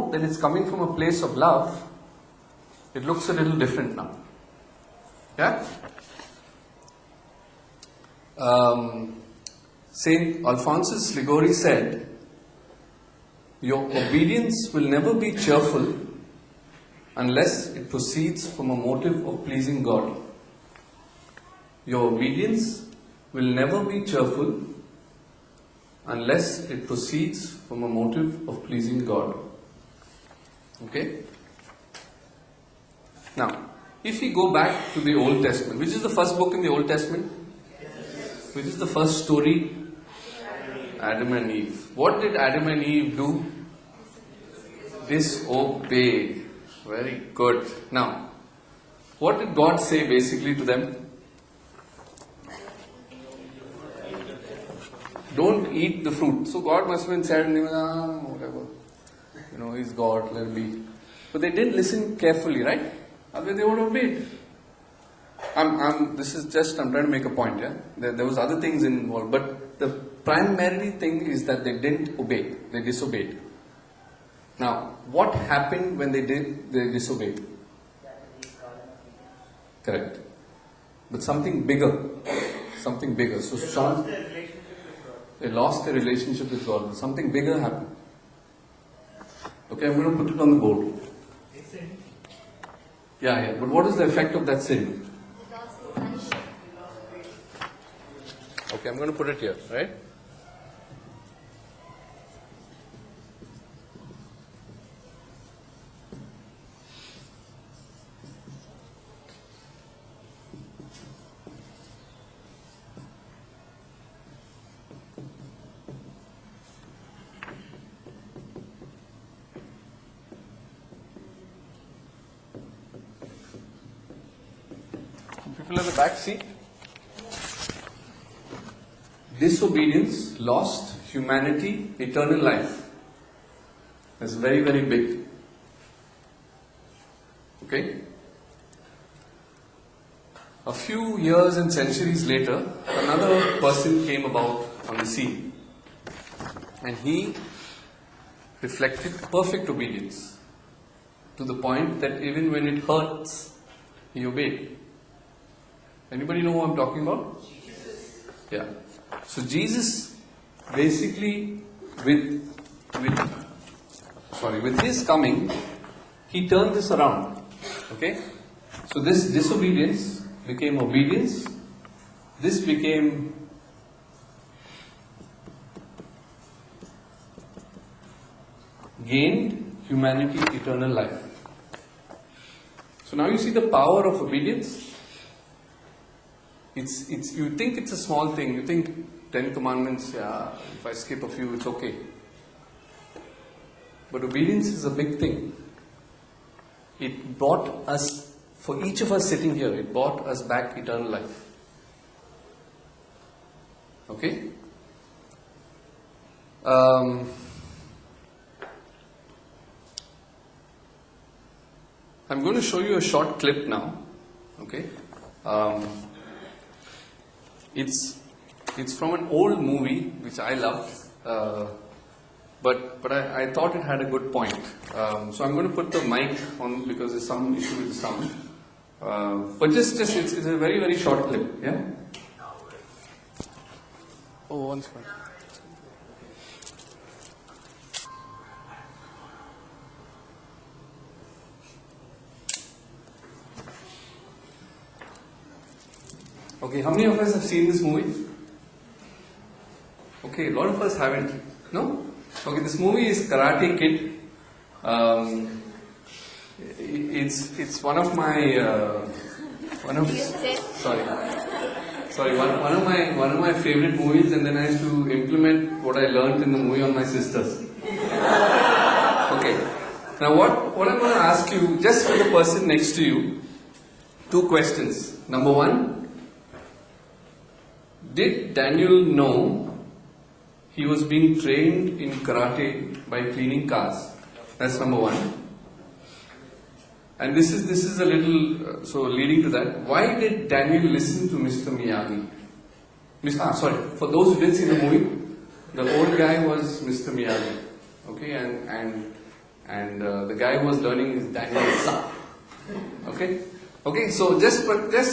know that it's coming from a place of love, it looks a little different now. Yeah? Saint Alphonsus Liguori said, your obedience will never be cheerful unless it proceeds from a motive of pleasing God. Your obedience will never be cheerful unless it proceeds from a motive of pleasing God. Okay? Now, if we go back to the Old Testament, which is the first book in the Old Testament? Which is the first story? Adam and Eve. What did Adam and Eve do? Disobey. Very good. Now, what did God say basically to them? Don't eat the fruit. So God must have been sad and whatever. He's God, let it be. But they didn't listen carefully, right? Otherwise they would have obeyed. I'm trying to make a point, yeah? There was other things involved, but the primary thing is that they didn't obey. They disobeyed. Now, what happened when they disobeyed? Correct. But something bigger. So Sean, they lost their relationship with God. Something bigger happened. Okay, I'm going to put it on the board. Yeah. But what is the effect of that sin? Okay, I'm going to put it here, right? People at the back, see? Disobedience lost humanity eternal life. That's very, very big. Okay? A few years and centuries later, another person came about on the scene. And he reflected perfect obedience. To the point that even when it hurts, he obeyed. Anybody know who I'm talking about? Jesus. Yeah. So Jesus basically with his coming, he turned this around. Okay? So this disobedience became obedience. This became gained humanity eternal life. So now you see the power of obedience. You think it's a small thing. You think 10 commandments, if I skip a few, it's okay. But obedience is a big thing. It brought us, for each of us sitting here, it brought us back eternal life. Okay? I'm going to show you a short clip now. Okay? It's from an old movie which I loved, but I thought it had a good point. So I'm going to put the mic on because there's some issue with the sound. But just it's a very, very short clip. Yeah. Oh, one second. Okay, how many of us have seen this movie? Okay, a lot of us haven't. No? Okay, this movie is Karate Kid. It's one of my one of my favorite movies, and then I used to implement what I learned in the movie on my sisters. Okay. Now what I'm going to ask you, just for the person next to you, 2 questions. Number 1. Did Daniel know he was being trained in karate by cleaning cars? That's number 1. And this is a little, so leading to that, why did Daniel listen to Mr. Miyagi? For those who didn't see the movie, the old guy was Mr. Miyagi. Okay, And the guy who was learning is Daniel's son. Okay? Okay, so just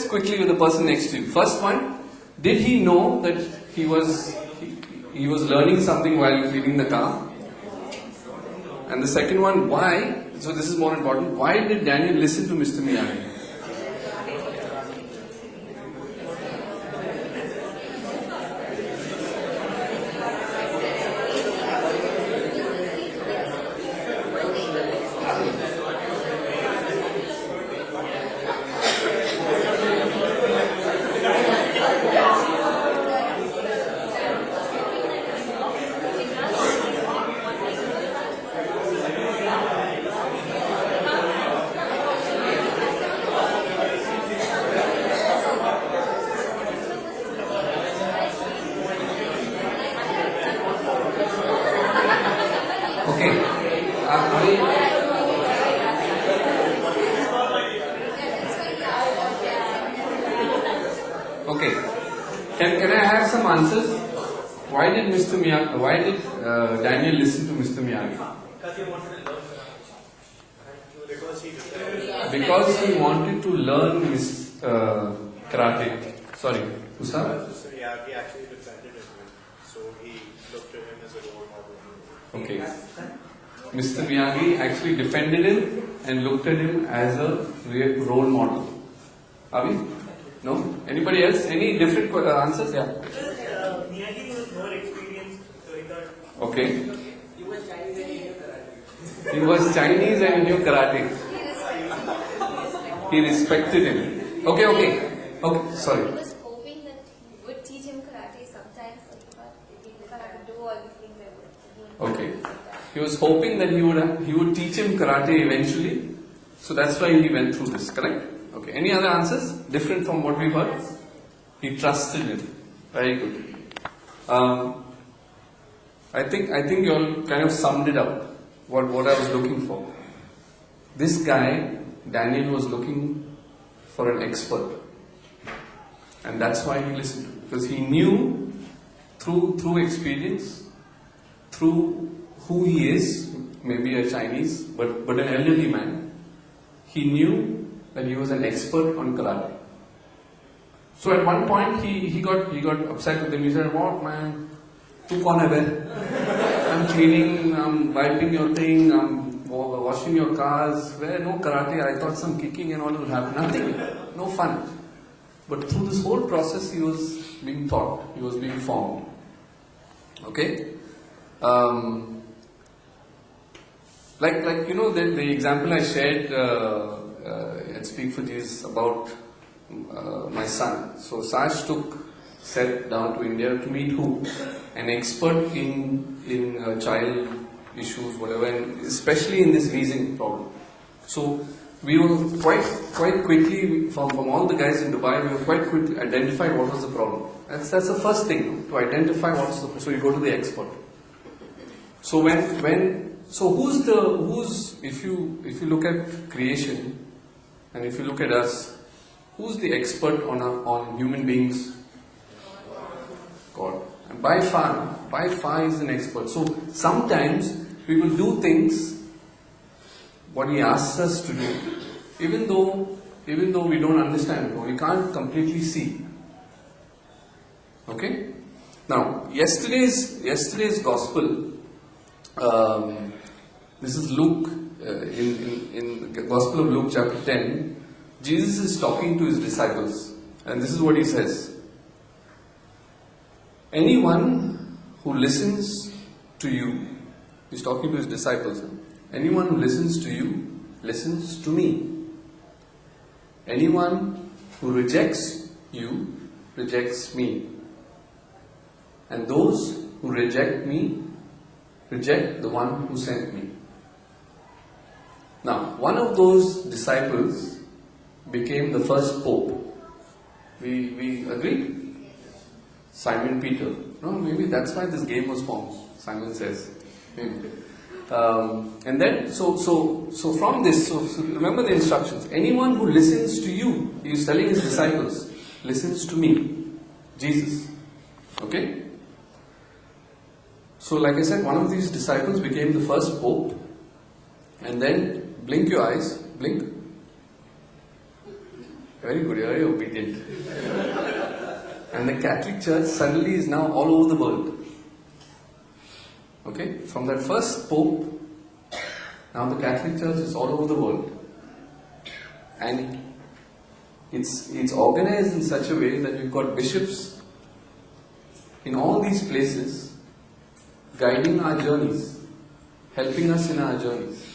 quickly with the person next to you. First one, did he know that he was learning something while cleaning the car? And the second one, why? So this is more important. Why did Daniel listen to Mr. Miyagi? Okay. Can I have some answers? Why did Daniel listen to Mr. Miyagi? Because he wanted to learn karate. Sorry, Usa? Mr. Miyagi actually defended him, so he looked at him as a role model. Okay. Mr. Miyagi actually defended him and looked at him as a role model. Are we? No? Anybody else? Any different answers? Yeah. Because Miyagi was more experienced, so he thought. Okay. He was Chinese and he knew karate. He was Chinese and he knew karate. He respected him. Okay, sorry. He was hoping that he would teach him karate sometimes, but if I could do all these things, I would. Okay. He was hoping that he would teach him karate eventually. So that's why he went through this, correct? Okay. Any other answers? Different from what we've heard? He trusted him. Very good. I think you all kind of summed it up. What I was looking for. This guy, Daniel, was looking for an expert. And that's why he listened. Because he knew through experience, through who he is, maybe a Chinese, but an elderly man, he knew that he was an expert on karate. So at one point he got upset with him. He said, "What, man? Tu kaun hai be? I'm cleaning, I'm wiping your thing, I'm washing your cars. Where no karate? I thought some kicking and all will happen. Nothing. No fun." But through this whole process, he was being taught. He was being formed. Okay. Like the example I shared at Speak for Jesus about my son. So Saj took Seth down to India to meet who? An expert in child issues, whatever, and especially in this wheezing problem. So we were quite quickly from all the guys in Dubai. We were quite quickly identified what was the problem. That's the first thing, to identify what's the. So you go to the expert. So who's if you look at creation and if you look at us, who's the expert on human beings? God. And by far is an expert. So sometimes we will do things what he asks us to do, even though we don't understand it or we can't completely see. Okay? Now, yesterday's gospel. This is Luke, in the Gospel of Luke chapter 10, Jesus is talking to his disciples and this is what he says. Anyone who listens to you, he's talking to his disciples, anyone who listens to you, listens to me. Anyone who rejects you, rejects me. And those who reject me, reject the one who sent me. Now, one of those disciples became the first pope. We agreed? Simon Peter. No, maybe that's why this game was formed. Simon says. Maybe. And then, so from this, so remember the instructions. Anyone who listens to you, he is telling his disciples, listens to me, Jesus. Okay? So like I said, one of these disciples became the first pope. And then blink your eyes. Blink. Very good, you're very obedient. And the Catholic Church suddenly is now all over the world. Okay? From that first Pope, now the Catholic Church is all over the world. And it's organized in such a way that we've got bishops in all these places guiding our journeys, helping us in our journeys.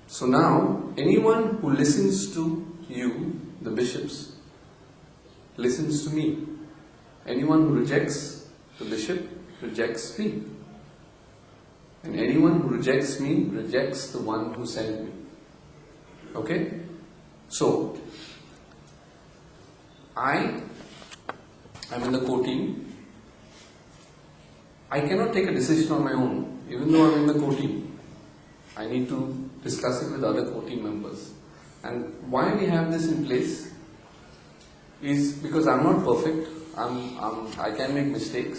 So now, anyone who listens to you, the bishops, listens to me. Anyone who rejects the bishop rejects me. And anyone who rejects me rejects the one who sent me. Okay? So, I am in the core team. I cannot take a decision on my own, even though I'm in the core team. I need to discuss it with other core team members. And why we have this in place is because I'm not perfect. I can make mistakes.